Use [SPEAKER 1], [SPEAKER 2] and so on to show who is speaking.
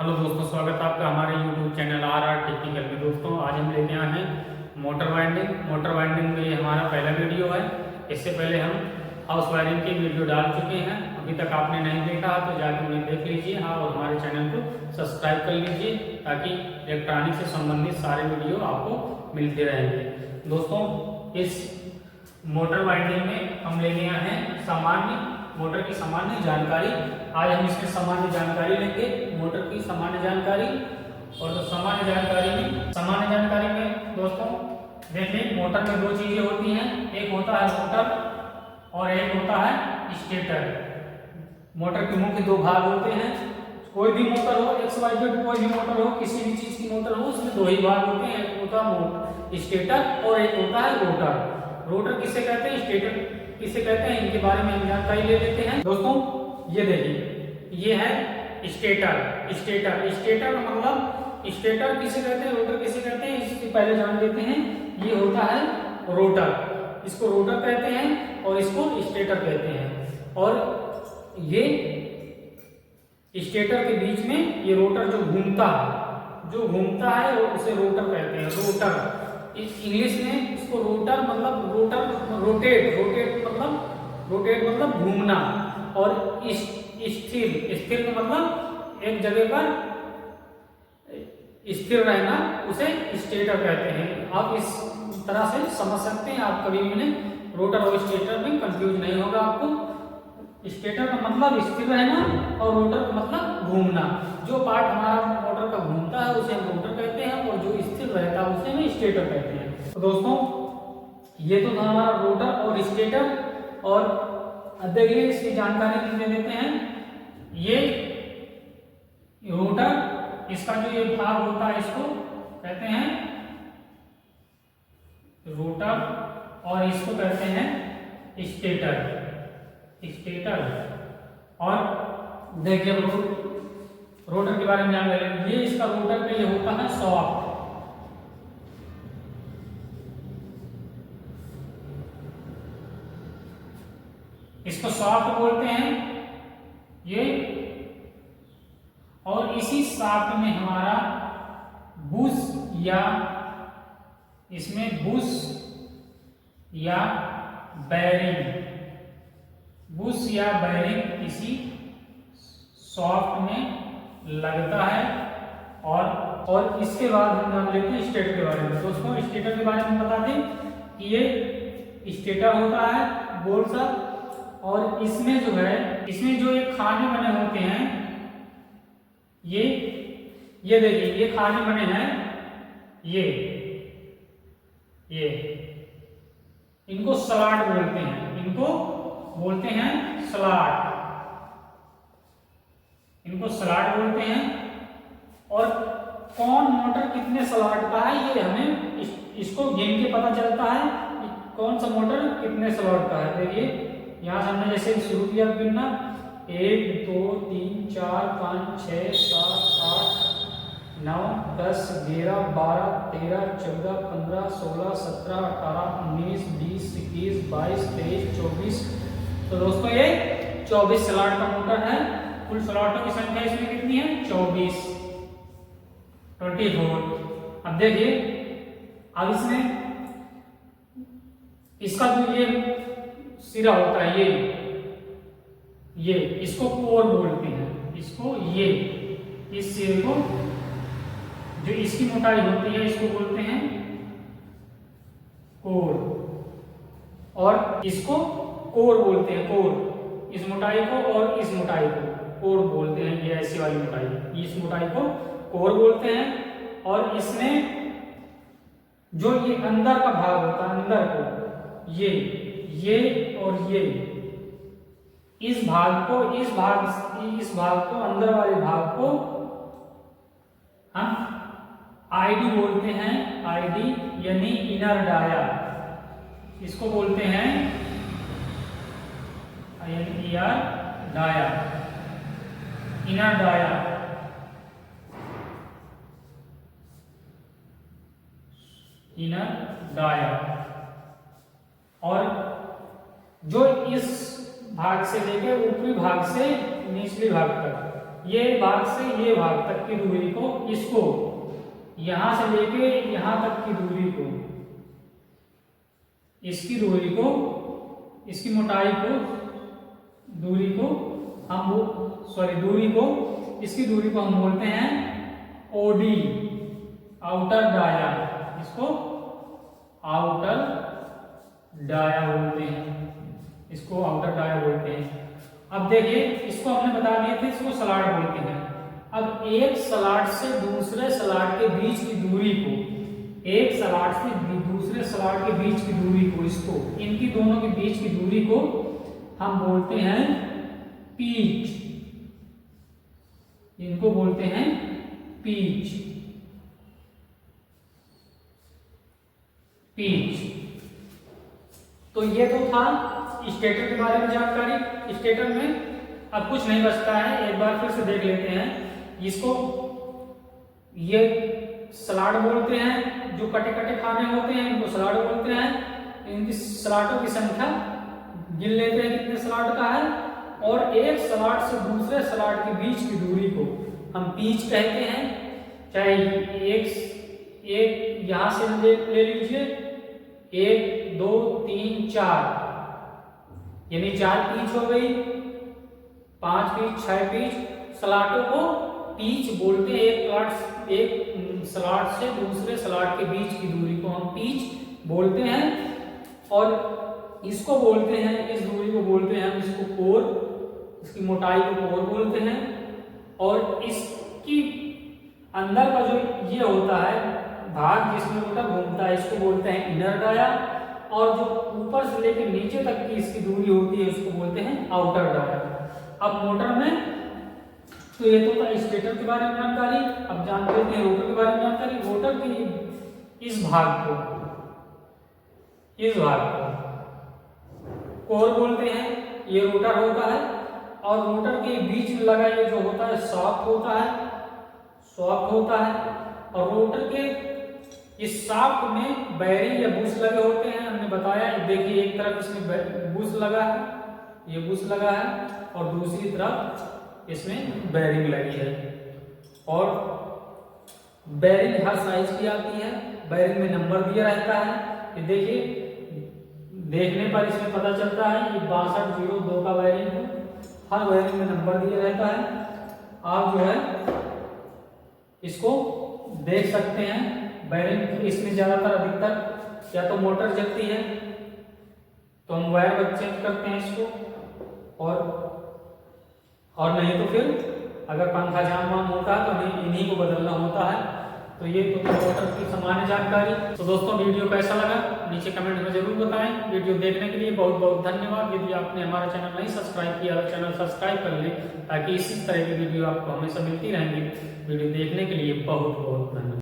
[SPEAKER 1] Hello दोस्तों, स्वागत है आपका हमारे YouTube चैनल RR टेक्निकल में। दोस्तों आज हम लेके आए हैं मोटर वाइंडिंग में ये हमारा पहला वीडियो है। इससे पहले हम हाउस वायरिंग की वीडियो डाल चुके हैं। अभी तक आपने नहीं देखा तो जाकर उन्हें देख लीजिए। हाँ, और हमारे चैनल को सब्सक्राइब कर लीजिए ताकि इलेक्ट्रॉनिक से संबंधित सारे वीडियो आपको मिलते रहेंगे। दोस्तों इस मोटर वाइंडिंग में हम लेके आए हैं सामान्य मोटर की सामान्य जानकारी। आज हम इसमें सामान्य जानकारी लेंगे, मोटर की सामान्य जानकारी। और तो सामान्य जानकारी में दोस्तों देखिए, मोटर में दो चीजें होती हैं, एक होता है रोटर और एक होता है स्टेटर। मोटर के मुख्य दो भाग होते हैं। कोई भी मोटर हो, XYZ कोई भी मोटर हो, किसी भी चीज की मोटर हो, उसमें दो ही भाग होते हैं, एक होता है स्टेटर और एक होता है रोटर। रोटर किसे कहते हैं, स्टेटर किसे कहते हैं, इनके बारे में हम जानकारी ले लेते हैं। दोस्तों ये देखिए, ये है स्टेटर मतलब स्टेटर किसे कहते हैं, रोटर किसे कहते हैं, इससे पहले जान लेते हैं। ये होता है रोटर, इसको रोटर कहते हैं और इसको स्टेटर कहते हैं। और ये स्टेटर के बीच में ये रोटर जो घूमता है वो उसे रोटर कहते हैं, रोटर। इंग्लिश में इसको रोटर मतलब रोटेट मतलब घूमना। और स्थिर मतलब एक जगह पर स्थिर रहना, उसे स्टेटर कहते हैं। आप इस तरह से समझ सकते हैं, आप कभी भी रोटर और स्टेटर में कंफ्यूज नहीं होगा आपको। स्टेटर का मतलब स्थिर रहना और रोटर का मतलब घूमना। जो पार्ट हमारा मोटर का घूमता है उसे हम रोटर कहते हैं और जो स्थिर रहता है उसे हम स्टेटर कहते हैं। तो दोस्तों ये तो था हमारा रोटर और स्टेटर। और अब देखिए इसकी जानकारी दे देते हैं। ये रोटर, इसका जो ये भाग होता है इसको कहते हैं रोटर और इसको कहते हैं स्टेटर। और देखिए रोटर के बारे में जान लेंगे। ये इसका रोटर का ये होता है सॉफ्ट। इसको सॉफ्ट बोलते हैं ये। और इसी सॉफ्ट में हमारा बुश या बैरिंग इसी सॉफ्ट में लगता है। और इसके बाद हम जान लेते हैं स्टेटर के बारे में। दोस्तों स्टेटर के बारे में बता दें कि ये स्टेटर होता है गोल सा, और इसमें जो ये खाने बने होते हैं, ये देखिए ये खाने बने हैं, ये इनको स्लॉट बोलते हैं स्लॉट बोलते हैं। और कौन मोटर कितने स्लॉट का है ये हमें इसको गिन के पता चलता है कि कौन सा मोटर कितने स्लॉट का है। देखिए यहाँ से हमने जैसे शुरू किया गिनना, 1 2 3 4 5 6 7 8 9 10 11 12 13 14 15 16 17 18 19 20 21 22 23 24। तो दोस्तों ये 24 स्लॉट का मोटर है। कुल स्लॉटों की संख्या इसमें कितनी है, 24। अब देखिए, अब इसमें इसका जो ये सिरा होता है, ये इसको कोर बोलते हैं। इसको इस सिरे को जो इसकी मोटाई होती है इसको बोलते हैं कोर। और इसको कोर बोलते हैं, कोर। इस मोटाई को और इस मोटाई को कोर बोलते हैं। ये ऐसी वाली मोटाई, इस मोटाई को कोर बोलते हैं। और इसमें जो ये अंदर का भाग होता है, अंदर को ये और ये, इस भाग को अंदर वाले भाग को हम आईडी बोलते हैं। आईडी यानी इनर डाया, इसको बोलते हैं इनर डाया। और जो इस भाग से लेकर ऊपरी भाग से निचले भाग तक ये भाग से ये भाग तक की दूरी को, इसको यहां से लेके यहां तक की दूरी को, इसकी दूरी को, इसकी मोटाई को, दूरी को हम दूरी को, इसकी दूरी को हम बोलते हैं ओडी, आउटर डाया। इसको आउटर डाया बोलते हैं, इसको आउटर डाया बोलते हैं। अब देखिए, इसको हमने बता दिए थे, इसको स्लॉट बोलते हैं। अब एक स्लॉट से दूसरे स्लॉट के बीच की दूरी को, एक स्लॉट से दूसरे स्लॉट के बीच की दूरी को, इसको, इनकी दोनों के बीच की दूरी को हम बोलते हैं पीच। इनको बोलते हैं पीच, पीच। तो ये तो था स्टेटर के बारे में जानकारी। स्टेटर में अब कुछ नहीं बचता है, एक बार फिर से देख लेते हैं। इसको ये स्लॉट बोलते हैं, जो कटे कटे खाने होते हैं इनको स्लॉट बोलते हैं। इनकी स्लॉटों की संख्या गिन लेते हैं कितने स्लॉट का है, और एक स्लॉट से दूसरे स्लॉट के बीच की दूरी को हम पीच कहते हैं। चाहे एक यहां से ले लीजिए, 1 2 3 4, यानी 4 पीच हो गई, 5 पीच, 6 पीच। स्लॉटों को पीच बोलते हैं। एक स्लॉट से दूसरे स्लॉट के बीच की दूरी को हम पीच बोलते हैं, और इसको बोलते हैं, इस दूरी को बोलते हैं हम, इसको कोर, इसकी मोटाई को कोर बोलते हैं। और इसकी अंदर का जो ये होता है भाग जिसमें रोटर घूमता है, इसको बोलते हैं इनर डाया। और जो ऊपर से लेकर नीचे तक की इसकी दूरी होती है, उसको बोलते हैं आउटर डाया। अब मोटर में तो ये तो था स्टेटर के बारे में जानकारी। अब जान लेते हैं रोटर के बारे में जानकारी। रोटर के इस भाग को कोर बोलते हैं, ये रोटर होता है। और रोटर के बीच में लगा ये जो होता है शाफ्ट होता है, शाफ्ट होता है। और रोटर के इस शाफ्ट में बैरिंग या बुश लगे होते हैं, हमने बताया। देखिए, एक तरफ इसमें बुश लगा है, ये बुश लगा है, और दूसरी तरफ इसमें बैरिंग लगी है। और बैरिंग हर साइज की आती है, बैरिंग में नंबर दिया रहता है। ये देखिए, देखने पर इसमें पता चलता है ये 6202 का बैरिंग है। हर बैरिंग में नंबर दिया रहता है। आप जो है इसको देख सकते हैं। बैरिंग इसमें ज्यादातर अधिकतर या तो मोटर जलती है तो हम वायर चेंज करते हैं इसको, और नहीं तो फिर अगर पंखा जाम वाम होता है तो इन्हीं को बदलना होता है। तो ये तो मोटर की सामान्य जानकारी। तो दोस्तों, वीडियो कैसा लगा नीचे कमेंट में जरूर बताएं। वीडियो देखने के लिए बहुत बहुत धन्यवाद। यदि आपने हमारा चैनल नहीं सब्सक्राइब किया तो चैनल सब्सक्राइब कर लें, ताकि इसी तरह की वीडियो आपको हमेशा मिलती रहेंगी। वीडियो देखने के लिए बहुत बहुत धन्यवाद।